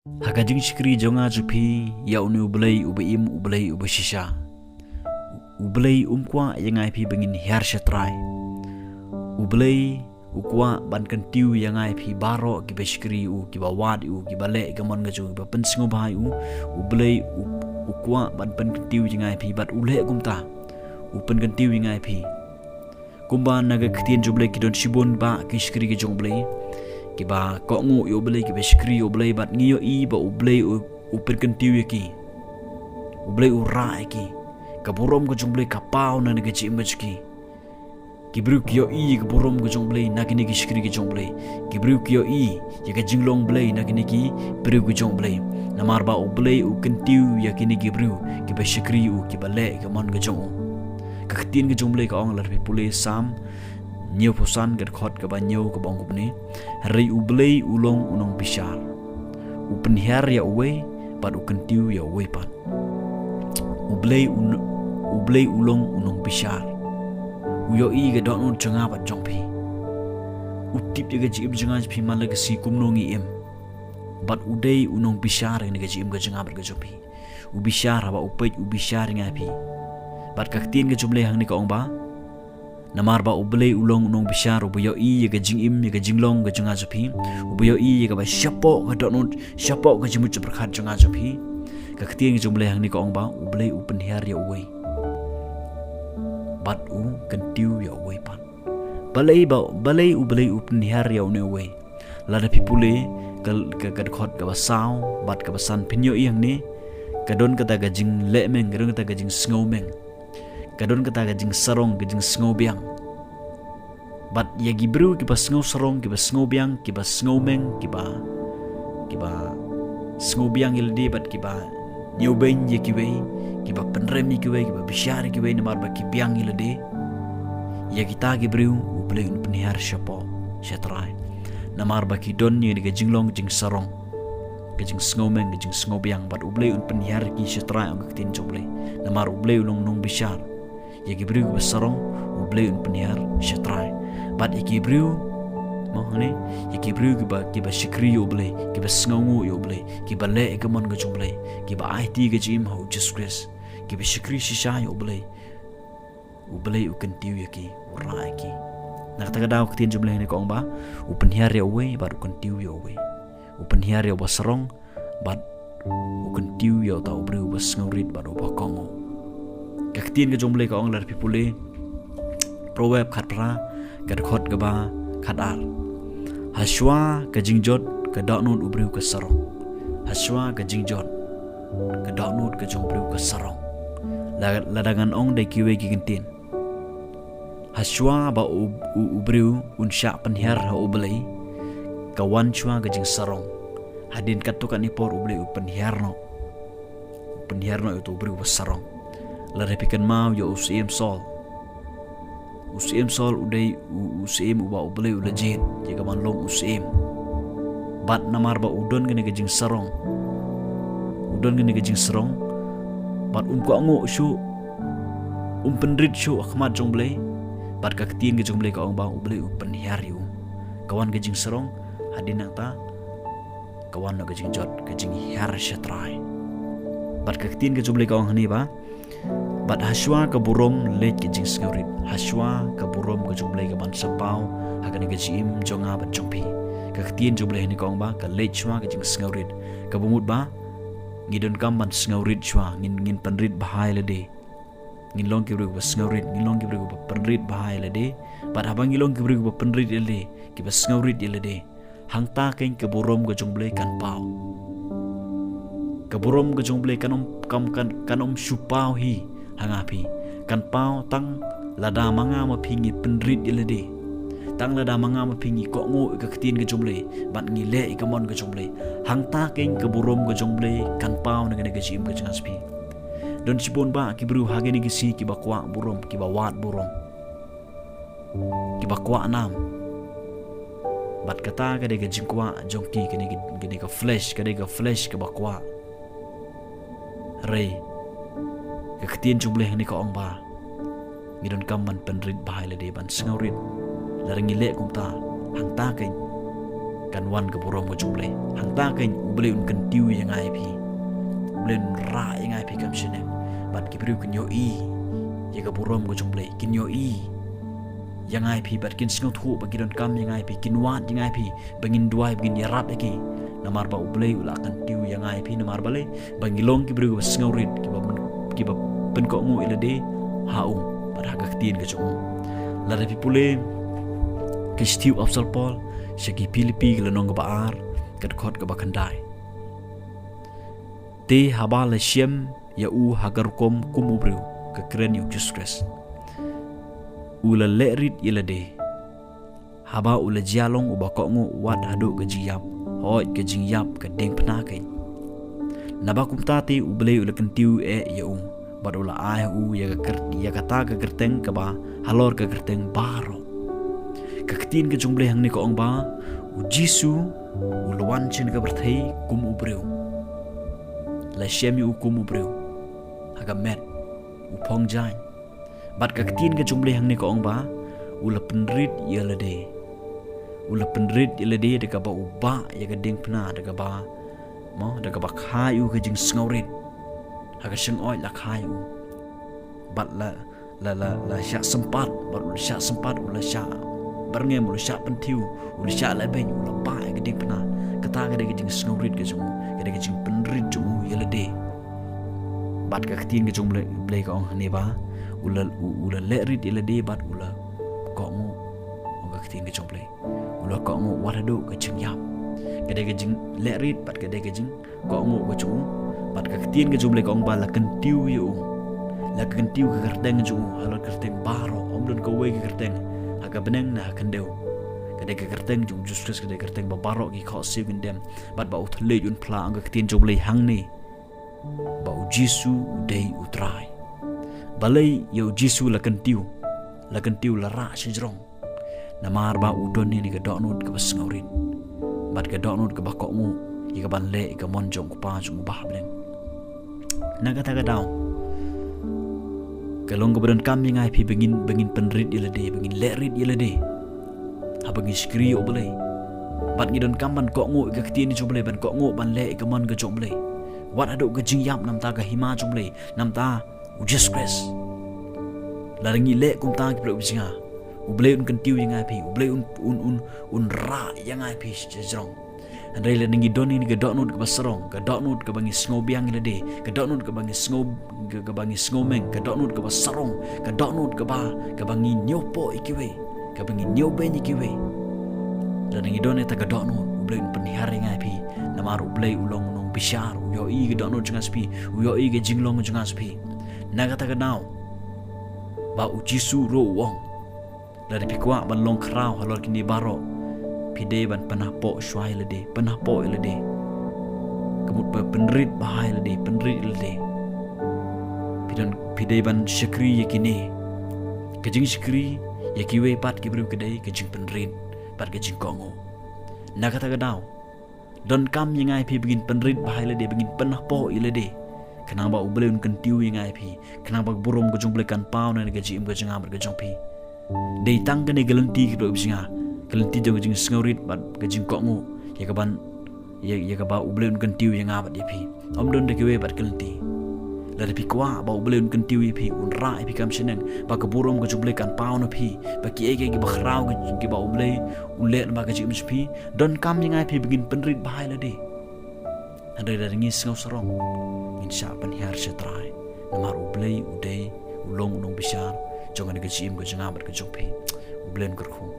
Hakajing shikri jonga jupi ya unu ublay ubaim ublay ubashisha. Ublay umkwa yang ip bengin hiar shatrai. Ublay ukwa ban kyntiew yang ip baro ki bashikri u ki bawad u ki bale gamon ngaju ba pensingo bahai u. Ublay ukwa ban kyntiew yang ip bat ule kumta. Upen kyntiew yang ip. Kumba naga ktien jublay ki don shibon ba ki shikri ki jonglay. Kiba kok ngu yo blay kiba shikri yo blay bat ngiyo I ba ublay upen kyntiew ki ublay ura ki kaburom ko jong blay kapaw na nagaji imajki kibruk yo I kaburom ko jong blay nagini ki shikri ki jong blay kibruk yo I yaga jinglong blay nagini ki bru ko jong blay namar ba ublay u kyntiew yakini kibru kiba shikri u kiba le kamon ko jong kaktin ko jong blay ka ong larpi pule sam nhiều posan gật khot ka ba nhiều ka bong kupni hari ublay ulong unong bishar pynhiar ya uwei pat kyntiew ya uwei pat ublay ulong unong bishar uyo I ga don changa pat jongpi utip ya ga jib janga pi malaga si kumnongi em bat udai unong bishar ga jib ga janga bat ga jongpi ubishar ba upej ubishar ngapi bat kaktin ga jumle hang ni ka ong ba namar ba ublay ulong unong bishar ubuyo I yaga jingim yaga jinglong ga junga jopi ubuyo I yaga ba syapo ga donut syapo ga jimut berkhat junga jopi ka ketieng jumlah hang ni ka ong ba ublay pynhiar ya uwei bat u kyntiew ya uwei pat balai ublay pynhiar ya uwei lada pipule ka khot ka basau bat ka basan pinyo I hang ni kadon kata ga jing le meng kadon kata ga jing sngo meng kadon kata gajing sarong gajing sngo biang bat ya gibru kiba sngo sarong kiba sngo biang kiba sngo meng kiba sngo biang ildi bat kiba nyobain ye kiwe kiba penrem ye kiwe kiba bishar kiwe namar ba ki biang ildi ya kita gibru ublay pynhiar syapo syatrai namar ba ki don ye gajing long jing sarong gajing sngo meng gajing sngo biang bat ublay pynhiar ki syatrai ang katin joblay namar ublay ulong nong bishar ya gibru besarong ublay pynhiar syatrai bat gibru mohne ya gibru kiba shikri ublay kiba sngongu ublay kiba le gamon ga jumblay kiba it ga jim ho just chris kiba shikri shisha ublay kyntiew yaki urai ki nak ta daw ktin jumblay ni ko ba pynhiar ya uwei bat kyntiew ya uwei pynhiar ya basarong bat kyntiew ya ta ubru basngorit bat ubakongo kaktin ga jomble ka ong lar pipule proverb khat pra gad khot ga ba khatar haswa ka jingjot ka dawnut ubru ka sarong haswa ka jingjot ka dawnut ka jombru ka sarong ladangan ong dai kiwe gi gentin haswa ba ubru unsha pynhiar ha ublay kawan chwa ka jing sarong hadin katukan ipor ublay pynhiar no itu ubru ka sarong larapikan mau ya usim sol udai usim uba ublay ulajin jika manlong usim bat namar ba udon gani gajing sarong bat umko ango syu penrit syu akhmat jongblay bat kaktin ga jongblay ka ong ba ublay pynhiar yu kawan gajing sarong hadin ta kawan na gajing jot gajing hiar syatrai bat kaktin ga jongblay ka ong hani ba bat haswa ka burom le ki jing sngorit haswa ka burom ka jumblay ka ban sapau hakani ka jim jonga bat jongpi ka ktien jumblay ni kong ba ka le chwa ka jing sngorit ka bumut ba ngidon kam ban sngorit chwa ngin penrit bahai le de ngin long ki bru ba sngorit ngin long ki bru ba penrit bahai le de bat habang ngilong ki bru ba penrit le de ki ba sngorit le de hangta ken ka burom ka jumblay kan pau ka burom ka jumblay kanom supau hi hangapi kan pau tang lada manga mapingi penrit ilade tang lada manga mapingi kok ngo ka ktin ka jumle bat ngile ka mon ka jumle hang ta keng ka burom ka jumle kan pau na ga jim ka jangaspi don sibon ba ki bru hageni ki si ki bakwa burom ki bawat burom ki bakwa nam bat kata ka de ga jingkwa jongki kini ka flesh ka bakwa rei kaktin jumlah ni ka ong ba ngidon kamman penrit bahai le de ban sngorit larang ile kum ta hang ta kain kan wan ke burom ke jumble hang ta kan ublei un kyntiew yang ai pi ublei un ra yang ai pi kam sine bat ki bru kan yo i ye ke burom ke jumble kin yo i yang ai pi bat kin singot hu bagi don kam yang ai pi kin wan yang ai pi bangin duai bangin yarap lagi namar ba ublei ula kyntiew yang ai pi namar bale bangilong ki bru sngaurit ki ba pen ko ngu ilade haung pada hak tien ke jong la pi pule ke stiu apsal pol segi pilipi ke lenong ke baar ke khot ke bakandai te haba le siem ya u hagar kom kumubru ke kren yu juskres ula lerit ilade haba ula jialong uba ko ngu wat hadu ke jiap hoi ke jingyap ke deng pna ke naba kumtati ublei ula kyntiew ya u bad ula ai u ya kata ke kerteng ke ba halor ke kerteng baro kaktin ke jumble hang ni ko ong ba u jisu u lawan chin ke berthei kum ubreu la shemi u kum ubreu haga met u phong jai bat kaktin ke jumble hang ni ko ong ba u la penrit ya lade u la penrit ya lade de ka ba u ba ya ka ding pna de ka ba mo de ka ba khai u ke jing sngorit haga sing oi la khai u bat la sya sempat bat u sya sempat u la sya barngem ulu syak pentiu ulu syak lebeng ulu pai geding pena kata gede geding sngorit ke jumu gede geding penrit jumu yelede bat ka ketin ke jumu blai ka ong ne ba ula lerit yelede bat ula ko mu ong ka ketin ke jumu blai ula ko mu warado ke jingyap gede geding lerit bat gede geding ko mu ke jumu bat ka ketin ke jumu blai ka ong ba la kyntiew yu la kyntiew ke kerteng jumu halor kerteng baro om don ko we ke kerteng aga beneng na kandeu kade ke kerteng jung justus kade kerteng ba barok ki kho siw indem bat ba uthle yun pla ang ka tin joblei hang ni ba u jisu dei utrai balai yo jisu la kyntiew la ra sijrong namar ba udon ni ke doknut ke basngaurin bat ke doknut ke bakok mu i ka ban le ke monjong ku pa jung bah beneng naga ta ka daw kalong keberan kami ngai pi bengin penrit ilade bengin lerit ilade ha bengin skri oblei bat ngidon kamban ko ngo ke ktin joblei ban ko ngo ban le ke mon ke joblei wat ado ke jingyap nam ta ka hima joblei nam ta ujes kres laringi le kum ta ke jinga ublei un kyntiew yang ngai pi ublei un ra yang ngai pi jrong andai le ningi doni ni ke doknut ke basrong ke doknut ke bangi sngobiang ilade ke doknut ke bangi ke bangi snomeng ke doknut ke basarong ke doknut ke bangi nyopo ikiwe ke bangi nyobe ikiwe dan ningi doni ta ke doknut ublei pynhiar ngai pi namaru ublei ulong nong bishar yo i ke doknut jangan spi yo i ke jinglong jangan spi naga ta ke nau ba ujisu ro wong dari pikwa ban long krau halor kini baro pide ban panah po shwai lede panah po lede kemut penrit bahai lede penrit lede pide ban syakri yakini kejing syakri yakiwe pat kibru kedai kejing penrit pat kejing kongo nak kata gadau don kam yang ai pi begin penrit bahai lede begin panah po lede kenapa ublei un kyntiew yang ai pi kenapa burom kejung blekan pau na gaji im kejang amar kejong pi dei tang kene gelenti kido bisinga kelenti jong jing sngorit bat gajing ko ngu ya kaban ya ka ba ublei un kyntiew yang abat ya pi om don de kiwe bat kelenti la de pi kwa ba ublei un kyntiew ya pi un ra pi kam seneng ba ka burom ka jublei kan pau na pi ba ki ege ki ba khrau ki ba ublei un le ba ka jing pi don kam yang ai pi begin penrit bahai la de andai da ringi sngau serong insya pynhiar setrai namar ublei udei ulong nong bisar jangan ke jim ke jangabat ke jopi ublei kerkhum